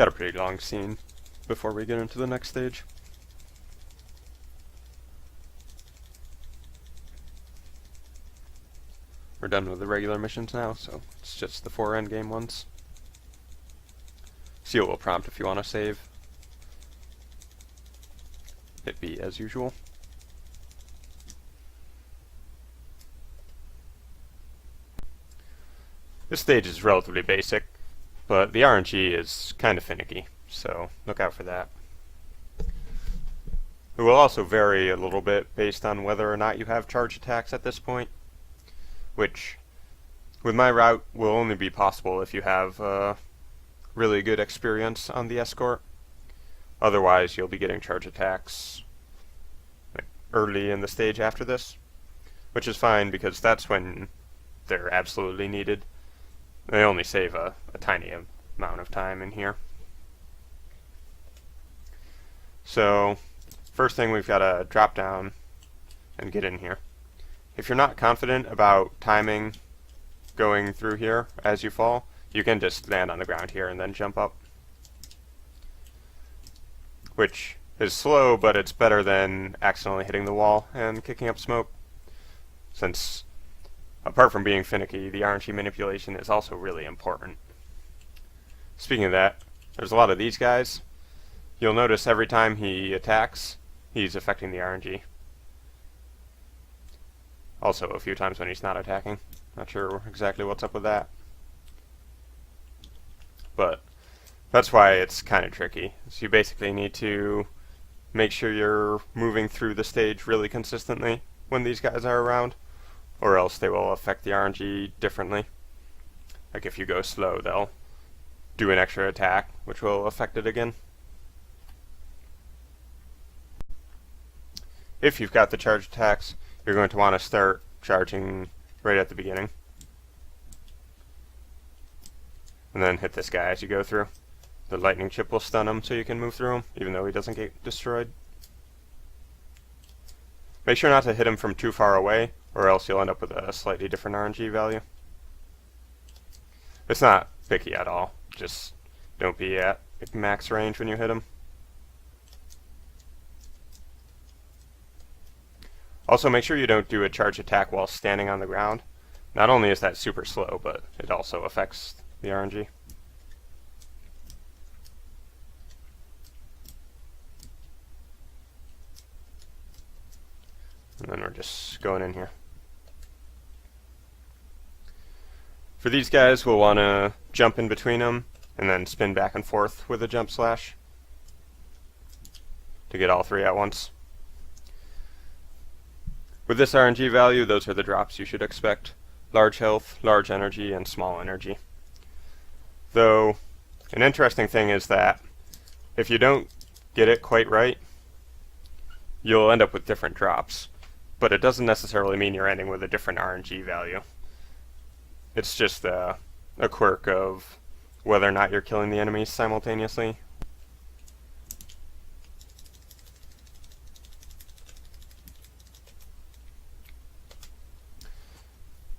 got a pretty long scene before we get into the next stage. We're done with the regular missions now, so it's just the 4 endgame ones. Seal will prompt if you want to save. Hit B as usual. This stage is relatively basic, but the RNG is kind of finicky, so look out for that. It will also vary a little bit based on whether or not you have charge attacks at this point, which, with my route, will only be possible if you have really good experience on the escort. Otherwise, you'll be getting charge attacks early in the stage after this, which is fine because that's when they're absolutely needed. They only save a tiny amount of time in here. So, first thing we've got to drop down and get in here. If you're not confident about timing going through here as you fall, you can just land on the ground here and then jump up. Which is slow, but it's better than accidentally hitting the wall and kicking up smoke. Since, apart from being finicky, the RNG manipulation is also really important. Speaking of that, there's a lot of these guys. You'll notice every time he attacks, he's affecting the RNG. Also, a few times when he's not attacking. Not sure exactly what's up with that. But that's why it's kind of tricky. So you basically need to make sure you're moving through the stage really consistently when these guys are around, or else they will affect the RNG differently. Like if you go slow, they'll do an extra attack, which will affect it again. If you've got the charge attacks, you're going to want to start charging right at the beginning. And then hit this guy as you go through. The lightning chip will stun him so you can move through him, even though he doesn't get destroyed. Make sure not to hit him from too far away, or else you'll end up with a slightly different RNG value. It's not picky at all, just don't be at max range when you hit him. Also, make sure you don't do a charge attack while standing on the ground. Not only is that super slow, but it also affects the RNG. And then we're just going in here. For these guys, we'll want to jump in between them and then spin back and forth with a jump slash to get all 3 at once. With this RNG value, those are the drops you should expect. Large health, large energy, and small energy. Though, an interesting thing is that if you don't get it quite right, you'll end up with different drops. But it doesn't necessarily mean you're ending with a different RNG value. It's just a quirk of whether or not you're killing the enemies simultaneously.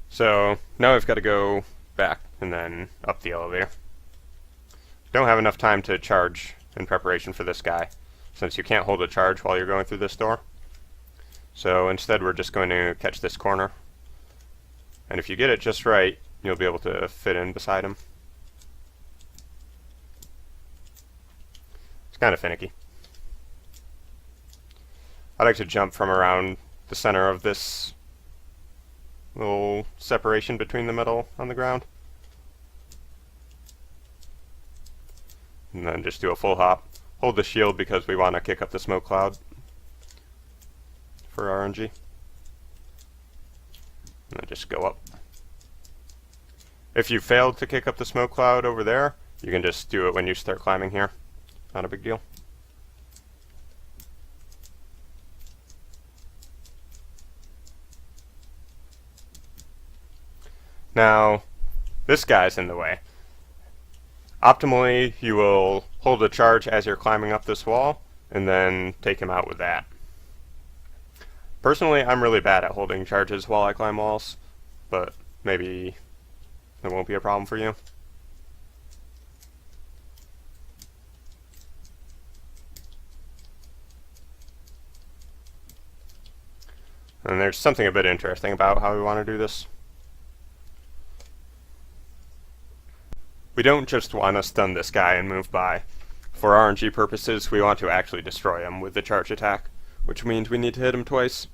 So now we've got to go back and then up the elevator. Don't have enough time to charge in preparation for this guy, since you can't hold a charge while you're going through this door. So instead we're just going to catch this corner. And if you get it just right, you'll be able to fit in beside him. It's kind of finicky. I like to jump from around the center of this little separation between the metal on the ground. And then just do a full hop. Hold the shield because we want to kick up the smoke cloud for RNG. And then just go up. If you failed to kick up the smoke cloud over there, you can just do it when you start climbing here. Not a big deal. Now, this guy's in the way. Optimally, you will hold a charge as you're climbing up this wall, and then take him out with that. Personally, I'm really bad at holding charges while I climb walls, but maybe it won't be a problem for you. And there's something a bit interesting about how we want to do this. We don't just want to stun this guy and move by. For RNG purposes, we want to actually destroy him with the charge attack, which means we need to hit him twice.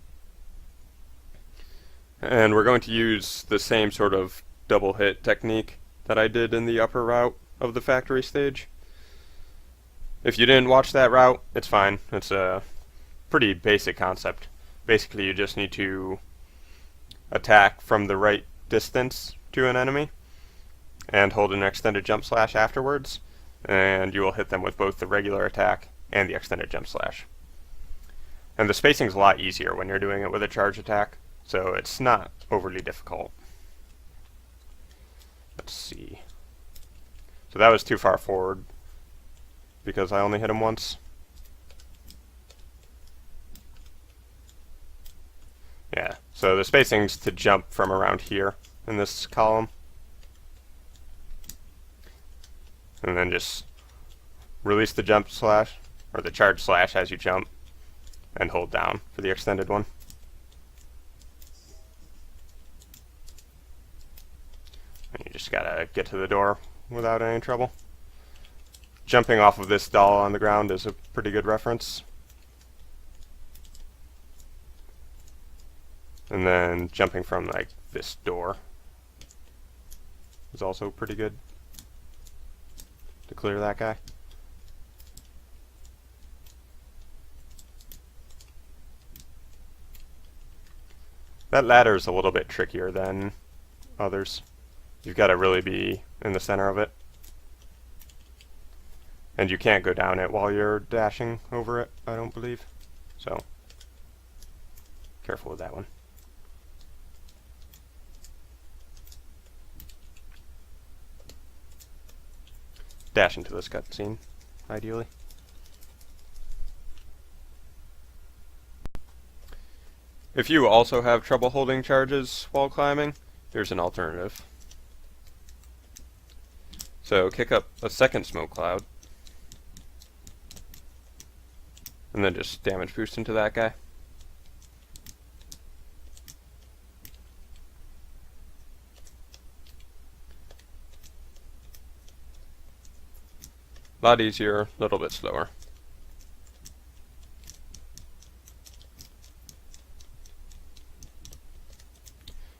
And we're going to use the same sort of double hit technique that I did in the upper route of the factory stage. If you didn't watch that route, it's fine. It's a pretty basic concept. Basically, you just need to attack from the right distance to an enemy and hold an extended jump slash afterwards, and you will hit them with both the regular attack and the extended jump slash. And the spacing's a lot easier when you're doing it with a charge attack, so it's not overly difficult. Let's see. So that was too far forward because I only hit him once. Yeah, so the spacing's to jump from around here in this column. And then just release the jump slash, or the charge slash as you jump, and hold down for the extended one. And you just gotta get to the door without any trouble. Jumping off of this doll on the ground is a pretty good reference. And then jumping from like this door is also pretty good to clear that guy. That ladder is a little bit trickier than others. You've got to really be in the center of it. And you can't go down it while you're dashing over it, I don't believe. So, careful with that one. Dash into this cutscene, ideally. If you also have trouble holding charges while climbing, here's an alternative. So kick up a second smoke cloud, and then just damage boost into that guy. A lot easier, a little bit slower.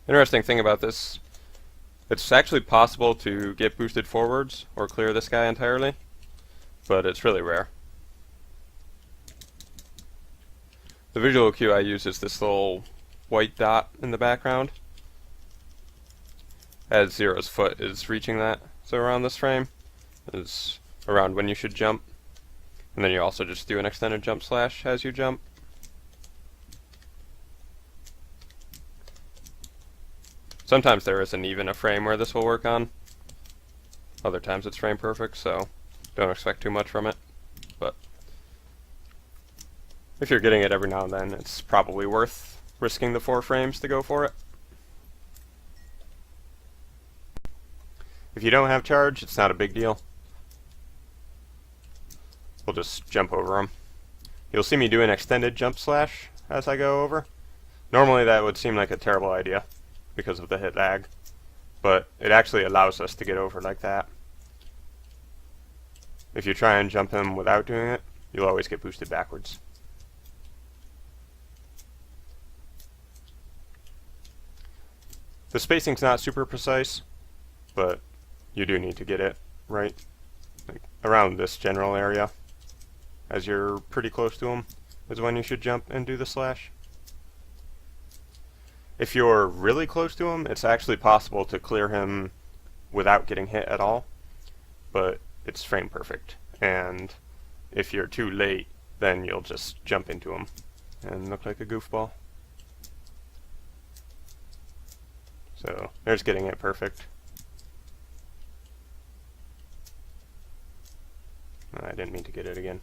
Interesting thing about this, it's actually possible to get boosted forwards or clear this guy entirely, but it's really rare. The visual cue I use is this little white dot in the background, as Zero's foot is reaching that. So around this frame is around when you should jump, and then you also just do an extended jump slash as you jump. Sometimes there isn't even a frame where this will work on. Other times it's frame perfect, so don't expect too much from it. But if you're getting it every now and then, it's probably worth risking the 4 frames to go for it. If you don't have charge, it's not a big deal. We'll just jump over them. You'll see me do an extended jump slash as I go over. Normally that would seem like a terrible idea because of the hit lag, but it actually allows us to get over like that. If you try and jump him without doing it, you'll always get boosted backwards. The spacing's not super precise, but you do need to get it right. Like around this general area, as you're pretty close to him, is when you should jump and do the slash. If you're really close to him, it's actually possible to clear him without getting hit at all, but it's frame perfect. And if you're too late, then you'll just jump into him and look like a goofball. So there's getting it perfect. I didn't mean to get it again.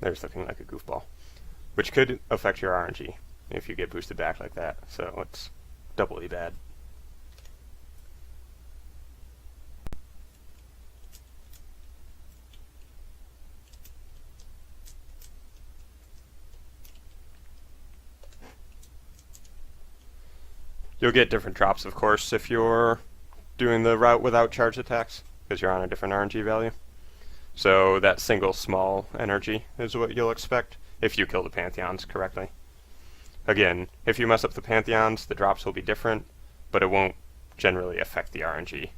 There's looking like a goofball, which could affect your RNG if you get boosted back like that, so it's doubly bad. You'll get different drops, of course, if you're doing the route without charge attacks, because you're on a different RNG value. So that single small energy is what you'll expect if you kill the pantheons correctly. Again, if you mess up the pantheons, the drops will be different, but it won't generally affect the RNG.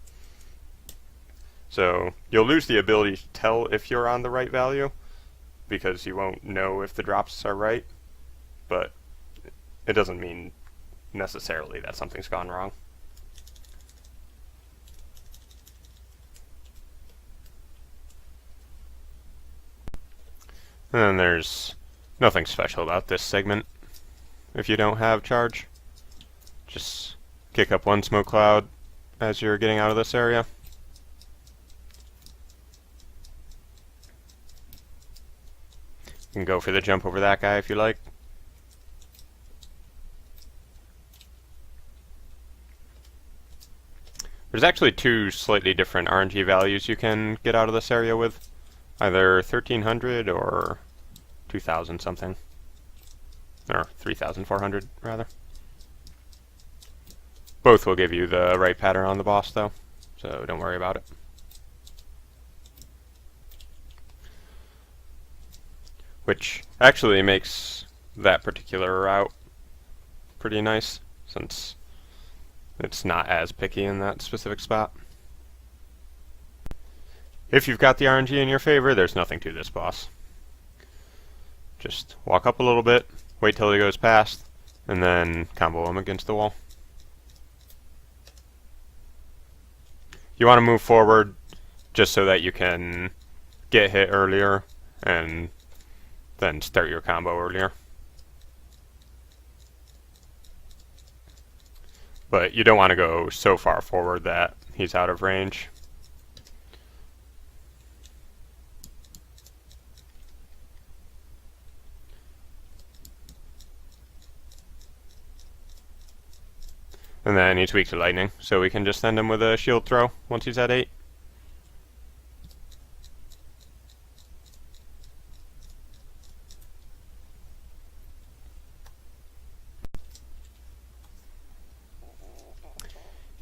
So you'll lose the ability to tell if you're on the right value, because you won't know if the drops are right, but it doesn't mean necessarily that something's gone wrong. And then there's nothing special about this segment. If you don't have charge, just kick up one smoke cloud as you're getting out of this area. You can go for the jump over that guy if you like. There's actually two slightly different RNG values you can get out of this area with. Either 1300 or 2000 something. Or 3400 rather. Both will give you the right pattern on the boss though, so don't worry about it. Which actually makes that particular route pretty nice, since it's not as picky in that specific spot. If you've got the RNG in your favor, there's nothing to this boss. Just walk up a little bit, wait till he goes past, and then combo him against the wall. You want to move forward just so that you can get hit earlier and then start your combo earlier. But you don't want to go so far forward that he's out of range. And then he's weak to lightning, so we can just send him with a shield throw once he's at 8.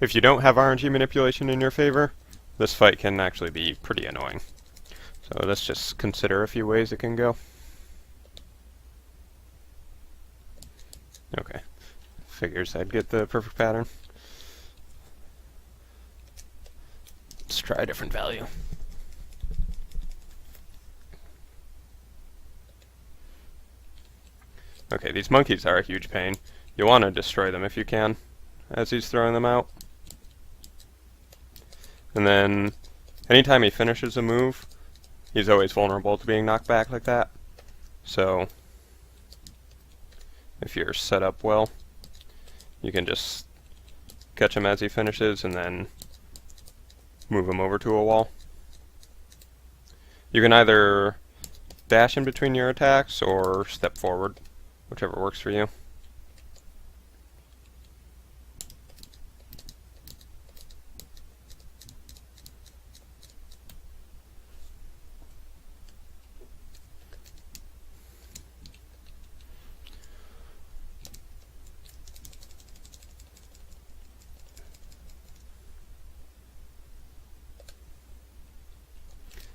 If you don't have RNG manipulation in your favor, this fight can actually be pretty annoying. So let's just consider a few ways it can go. Okay. Figures I'd get the perfect pattern. Let's try a different value. Okay, these monkeys are a huge pain. You want to destroy them if you can, as he's throwing them out. And then, anytime he finishes a move, he's always vulnerable to being knocked back like that. So, if you're set up well, you can just catch him as he finishes and then move him over to a wall. You can either dash in between your attacks or step forward, whichever works for you.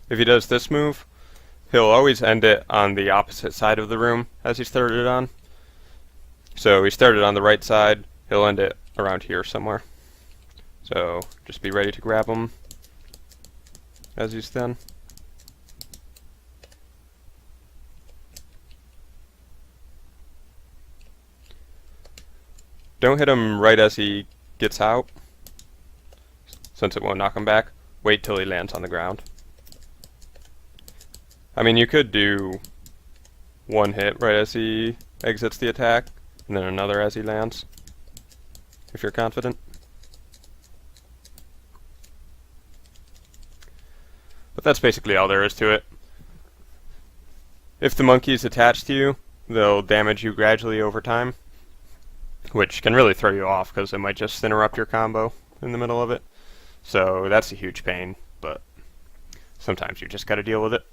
If he does this move, he'll always end it on the opposite side of the room as he started it on. So he started on the right side, he'll end it around here somewhere. So just be ready to grab him as he's done. Don't hit him right as he gets out, since it won't knock him back. Wait till he lands on the ground. I mean, you could do one hit right as he exits the attack, and then another as he lands, if you're confident. But that's basically all there is to it. If the monkey's attached to you, they'll damage you gradually over time, which can really throw you off because it might just interrupt your combo in the middle of it. So that's a huge pain, but sometimes you just gotta deal with it.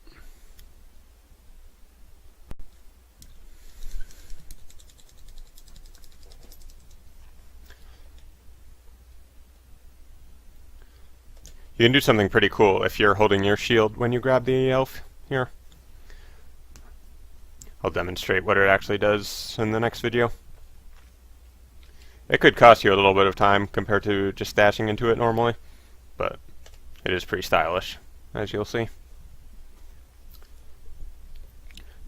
You can do something pretty cool if you're holding your shield when you grab the elf here. I'll demonstrate what it actually does in the next video. It could cost you a little bit of time compared to just dashing into it normally, but it is pretty stylish, as you'll see.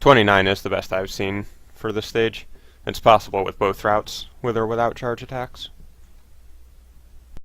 29 is the best I've seen for this stage. It's possible with both routes, with or without charge attacks.